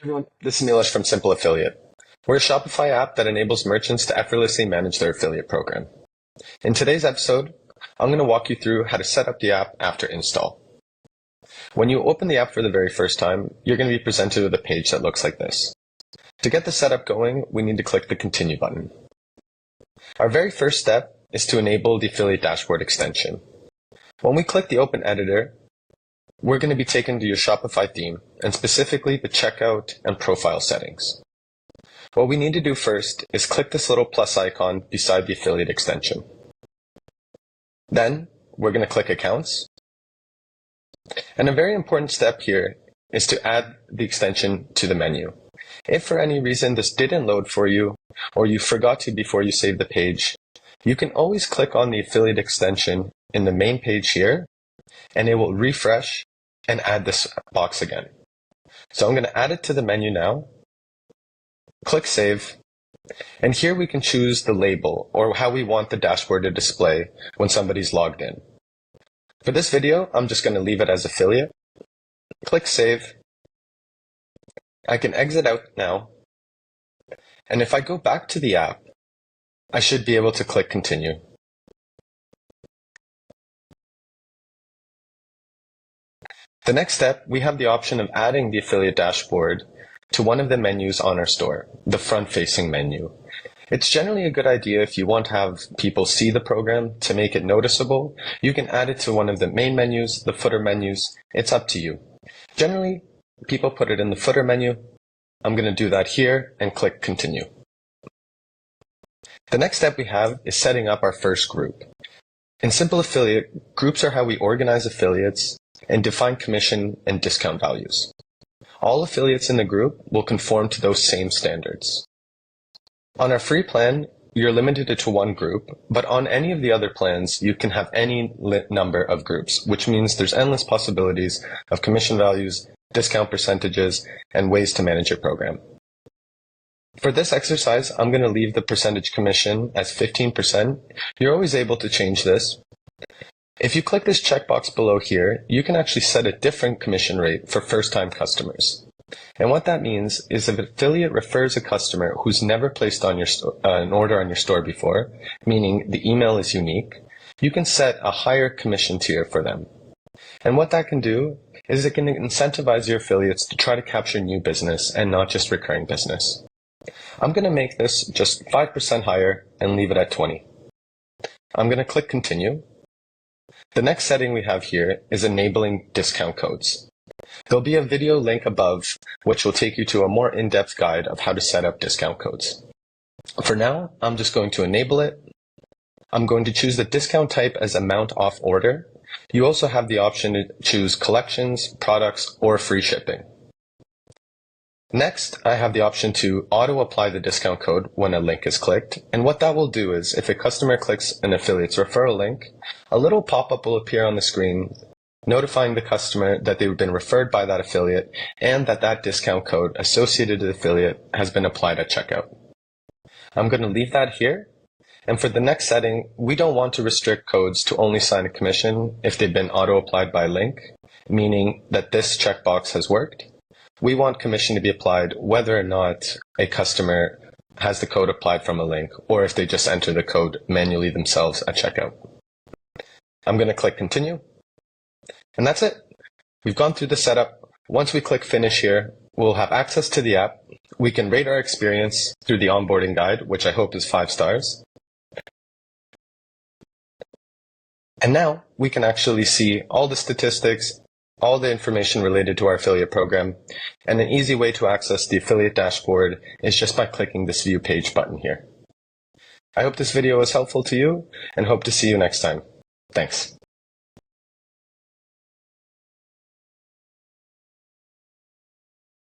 Everyone, this is Nilesh from Simple Affiliate. We're a Shopify app that enables merchants to effortlessly manage their affiliate program. In today's episode, I'm going to walk you through how to set up the app after install. When you open the app for the very first time, you're going to be presented with a page that looks like this. To get the setup going, we need to click the Continue button. Our very first step is to enable the Affiliate Dashboard extension. When we click the Open Editor, we're going to be taken to your Shopify theme, and specifically the checkout and profile settings. What we need to do first is click this little plus icon beside the affiliate extension. Then we're going to click Accounts. And a very important step here is to add the extension to the menu. If for any reason this didn't load for you, or you forgot to before you save the page, you can always click on the affiliate extension in the main page here, and it will refresh and add this box again. So I'm going to add it to the menu now. Click Save. And here we can choose the label or how we want the dashboard to display when somebody's logged in. For this video, I'm just going to leave it as affiliate. Click Save. I can exit out now. And if I go back to the app, I should be able to click Continue. The next step, we have the option of adding the affiliate dashboard to one of the menus on our store, the front-facing menu. It's generally a good idea if you want to have people see the program to make it noticeable. You can add it to one of the main menus, the footer menus. It's up to you. Generally, people put it in the footer menu. I'm going to do that here and click Continue. The next step we have is setting up our first group. In Simple Affiliate, groups are how we organize affiliates and define commission and discount values. All affiliates in the group will conform to those same standards. On our free plan, you're limited to one group, but on any of the other plans, you can have any number of groups, which means there's endless possibilities of commission values, discount percentages, and ways to manage your program. For this exercise, I'm going to leave the percentage commission as 15%. You're always able to change this. If you click this checkbox below here, you can actually set a different commission rate for first-time customers. And what that means is if an affiliate refers a customer who's never placed on your an order on your store before, meaning the email is unique, you can set a higher commission tier for them. And what that can do is it can incentivize your affiliates to try to capture new business and not just recurring business. I'm going to make this just 5% higher and leave it at 20. I'm going to click Continue. The next setting we have here is enabling discount codes. There'll be a video link above which will take you to a more in-depth guide of how to set up discount codes. For now, I'm just going to enable it. I'm going to choose the discount type as amount off order. You also have the option to choose collections, products, or free shipping. Next, I have the option to auto-apply the discount code when a link is clicked. And what that will do is if a customer clicks an affiliate's referral link, a little pop-up will appear on the screen notifying the customer that they've been referred by that affiliate and that that discount code associated to the affiliate has been applied at checkout. I'm going to leave that here. And for the next setting, we don't want to restrict codes to only sign a commission if they've been auto-applied by a link, meaning that this checkbox has worked. We want commission to be applied whether or not a customer has the code applied from a link or if they just enter the code manually themselves at checkout. I'm going to click Continue. And that's it. We've gone through the setup. Once we click Finish here, we'll have access to the app. We can rate our experience through the onboarding guide, which I hope is 5 stars. And now we can actually see all the statistics, all the information related to our affiliate program, and an easy way to access the affiliate dashboard is just by clicking this View Page button here. I hope this video was helpful to you and hope to see you next time. Thanks.